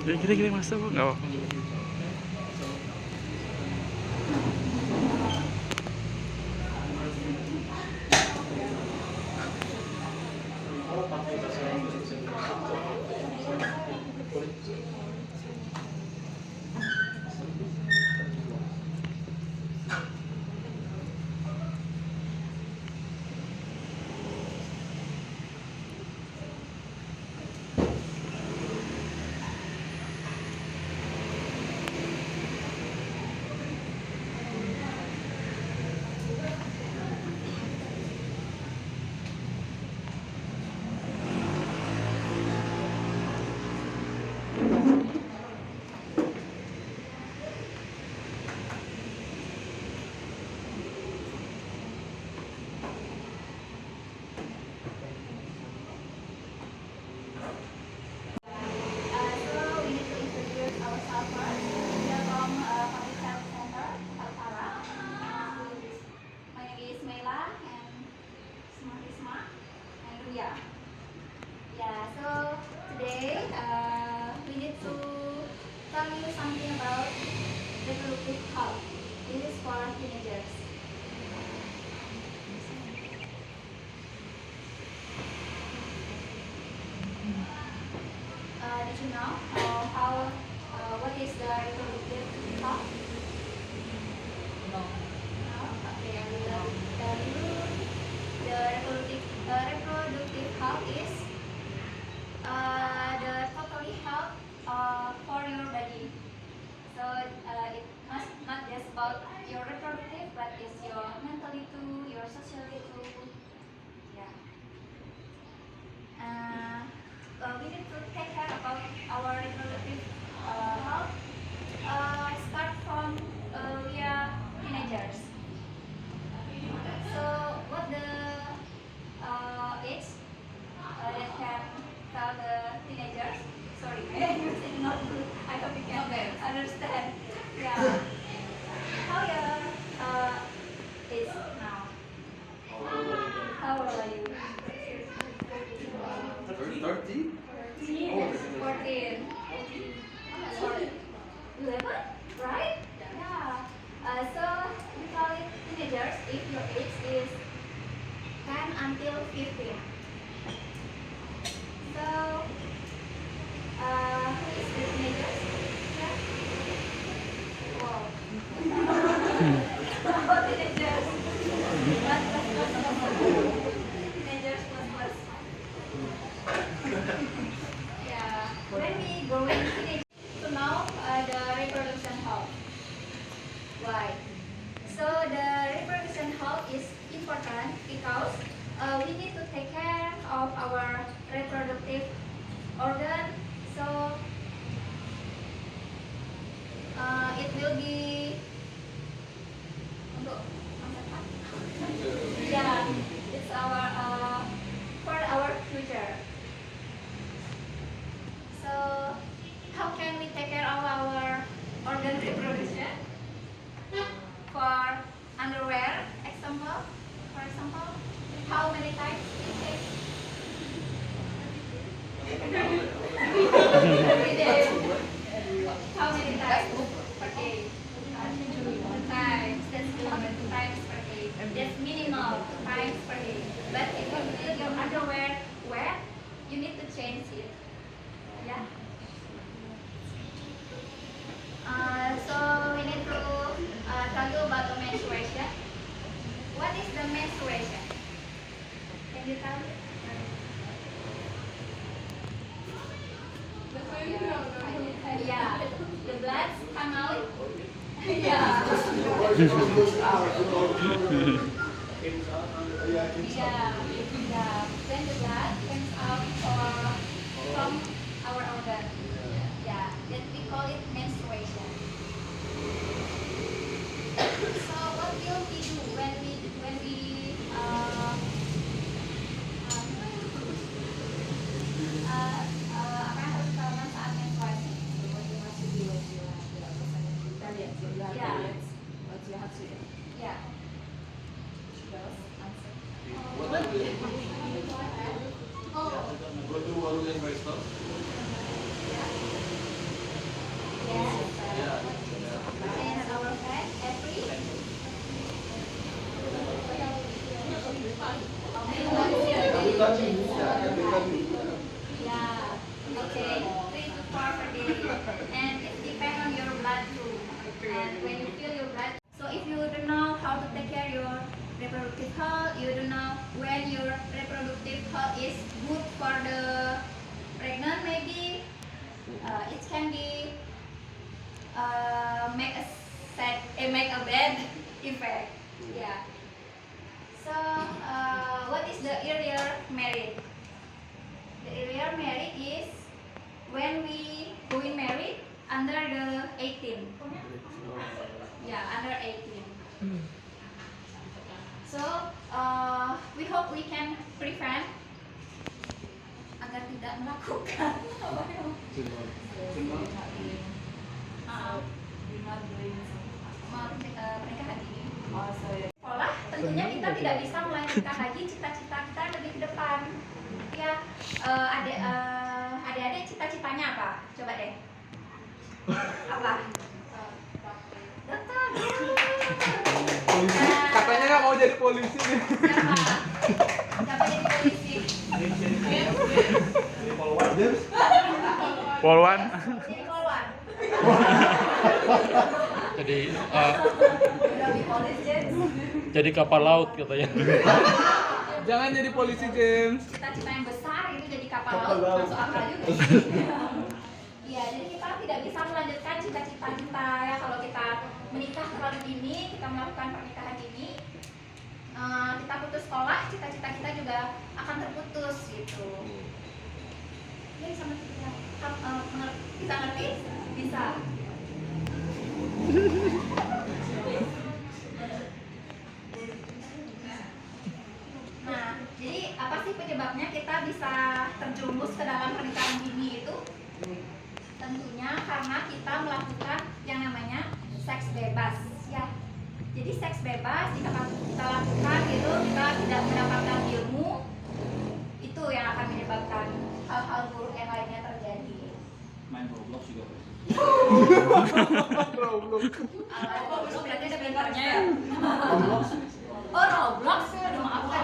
Gini masuk nggak apa-apa. Yeah, so today we need to tell you something about reproductive health. This is for teenagers. Did you know what is the reproductive health? No. No? Okay, I will tell you. The reproductive health is the totally health for your body. So it must not just about your reproductive, but it's your mentally too, your socially too. Yeah. We need to take care about our reproductive health. Start from we are teenagers. So what the age that can tell the teenagers? Sorry, English is not good. I hope you can understand. Yeah. How your age now? How old are you? 30? 14. 11, right? Yeah. So we call it teenagers if your age is 10 until 15. So, who is the teenagers? Yeah. Wow. Oh, teenagers. Teenagers plus. Yeah. When we go in teenage, to know the reproduction health. Why? So the reproduction health is important because we need to take care of our reproductive organ. So it will be untuk yeah, it's our for our future. So how can we take care of our organ reproduction? For underwear, for example, how many times it takes? Every day. How many times per day? 2 times. That's 2 times per day. That's minimal 2 times per day. But if you feel your underwear wet, you need to change it. Yeah. So we need to tell you about the menstruation. What is the menstruation? Can you tell me? Yeah, the blood come out. Yeah. Yeah. Then the blood comes out from our organ. Yeah, that we call it menstruation. So what will we do when we apa yang harus kita lakukan saat menstruasi? Yeah. What you have to do? Yeah. Girls, answer. Yeah. Okay. 3 to 4 per day. And it depends on your blood too. And when you feel your blood, so if you don't know how to take care your reproductive health, you don't know when your reproductive health is good for the pregnant, maybe it can be make a bad effect. Yeah. So what is the earlier married? The earlier married is when we going married under the 18. Yeah, under 18. So we hope we can prevent agar tidak melakukan pernikahan dini. Sekolah tentunya kita tidak bisa melanjutkan lagi cita-cita kita lebih ke depan. Ya, adik-adik cita-citanya apa? Coba deh. Apa? Dokter. Katanya nggak mau jadi polisi nih. Siapa jadi polisi? Polwan. Jadi polwan. Jadi Jadi polis, James. jadi kapal laut katanya. Jangan jadi polisi, James. Cita-cita yang besar itu jadi kapal laut, masuk akal juga. Iya, jadi kita tidak bisa melanjutkan cita-cita kita ya kalau kita menikah terlalu dini, kita melakukan pernikahan dini, kita putus sekolah, cita-cita kita juga akan terputus gitu. Ya, sama kita bisa ngerti? Bisa. Nah, jadi apa sih penyebabnya kita bisa terjerumus ke dalam pernikahan dini itu? Tentunya karena kita melakukan yang namanya seks bebas, ya. Jadi seks bebas jika kita lakukan itu kita tidak mendapatkan ilmu, itu yang akan menyebabkan hal-hal buruk yang lainnya terjadi. Main Roblox juga. Roblox berarti ada pintarnya ya? Oh, Roblox ya, aduh maafkan.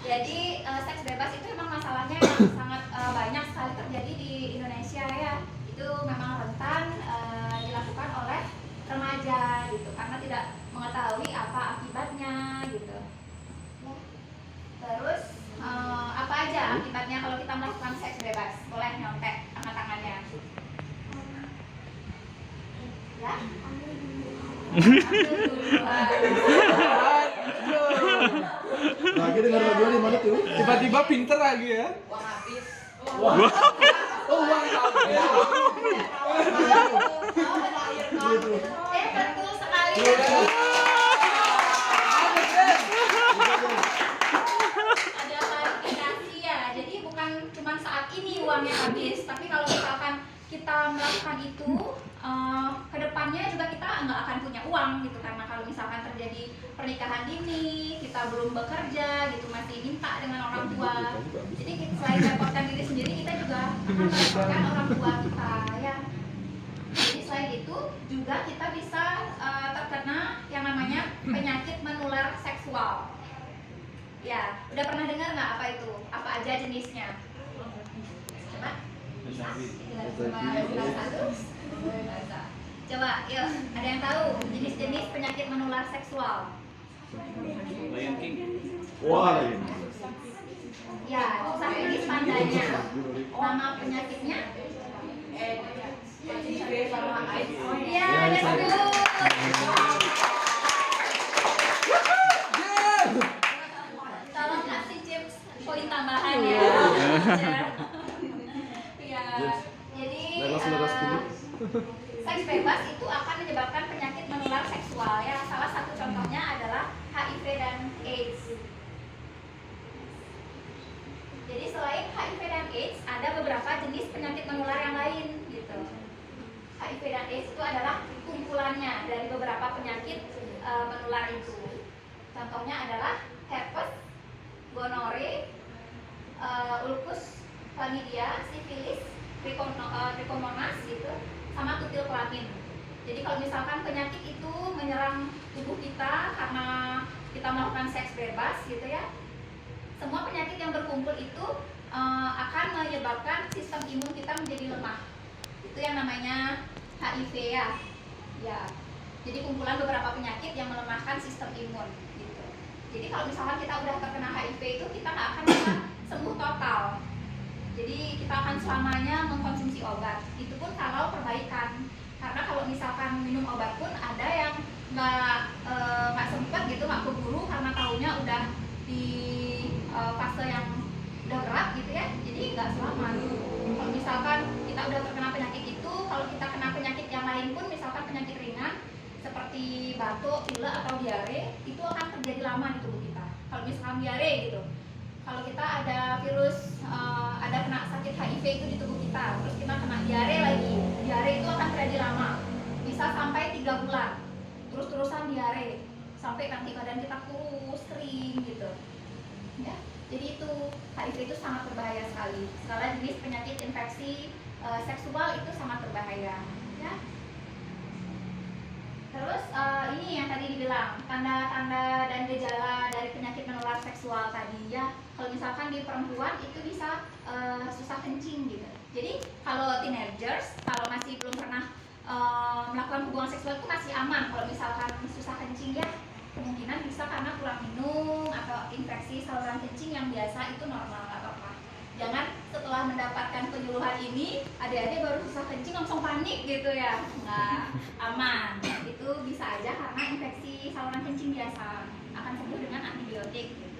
Jadi seks bebas itu memang masalahnya sangat banyak sekali terjadi di Indonesia ya. Itu memang rentan dilakukan oleh remaja gitu karena tidak mengetahui apa akibatnya gitu. Terus apa aja akibatnya kalau kita melakukan seks bebas? Boleh nyontek angkat tangannya. Ya. Lagi dengar lagu di mana tuh? Tiba-tiba pinter lagi ya. Oh, uang Betul sekali. Ada klarifikasi ya. Jadi bukan cuma saat ini uangnya habis, tapi kalau misalkan kita melakukan itu kedepannya juga kita nggak akan punya uang gitu karena kalau misalkan terjadi pernikahan dini kita belum bekerja gitu masih minta dengan orang tua, jadi selain merepotkan diri sendiri kita juga akan merepotkan orang tua kita ya. Jadi selain itu juga kita bisa terkena yang namanya penyakit menular seksual. Ya, udah pernah dengar nggak apa itu? Apa aja jenisnya? Coba. Coba, yuk, ada yang tahu jenis-jenis penyakit menular seksual? Lion King. Wah, lagi. Ya, susah ini tandanya. Nama penyakitnya? Iya, that's good. Tolong kasih James poin tambahan ya. Iya, jadi seks bebas itu akan menyebabkan penyakit menular seksual ya. Salah satu contohnya adalah HIV dan AIDS. Jadi selain HIV dan AIDS ada beberapa jenis penyakit menular yang lain gitu. HIV dan AIDS itu adalah kumpulannya dari beberapa penyakit menular itu. Contohnya adalah herpes, gonore, ulcus chlamydia, sifilis, trichomonas gitu, sama kutil kelamin. Jadi kalau misalkan penyakit itu menyerang tubuh kita karena kita melakukan seks bebas gitu ya, semua penyakit yang berkumpul itu akan menyebabkan sistem imun kita menjadi lemah. Itu yang namanya HIV ya. Ya. Jadi kumpulan beberapa penyakit yang melemahkan sistem imun gitu. Jadi kalau misalkan kita udah terkena HIV itu kita nggak akan bisa sembuh total. Jadi kita akan selamanya mengkonsumsi obat. Itu pun kalau perbaikan. Karena kalau misalkan minum obat pun ada yang nggak sempat gitu, nggak keburu karena taunya udah di fase yang udah berat gitu ya. Jadi nggak selamat. Kalau misalkan kita udah terkena penyakit itu, kalau kita kena penyakit yang lain pun, misalkan penyakit ringan seperti batuk, pilek atau diare, itu akan terjadi lama di tubuh kita. Kalau misalkan diare gitu, kalau kita ada virus, ada kena sakit HIV itu di tubuh kita, terus kita kena diare lagi, diare itu akan terjadi lama, bisa sampai 3 bulan, terus-terusan diare, sampai nanti badan kita kurus, kering gitu. Ya, jadi itu HIV itu sangat berbahaya sekali. Segala jenis penyakit infeksi seksual itu sangat berbahaya. Ya. Terus ini yang tadi dibilang tanda-tanda dan gejala dari penyakit menular seksual tadi ya. Kalau misalkan di perempuan itu bisa susah kencing gitu. Jadi kalau teenagers, kalau masih belum pernah melakukan hubungan seksual itu masih aman. Kalau misalkan susah kencing ya kemungkinan bisa karena kurang minum atau infeksi saluran kencing yang biasa itu normal, nggak apa-apa. Jangan setelah mendapatkan penyuluhan ini adik-adik baru susah kencing langsung panik gitu ya, nggak aman. Itu bisa aja karena infeksi saluran kencing biasa, akan sembuh dengan antibiotik gitu.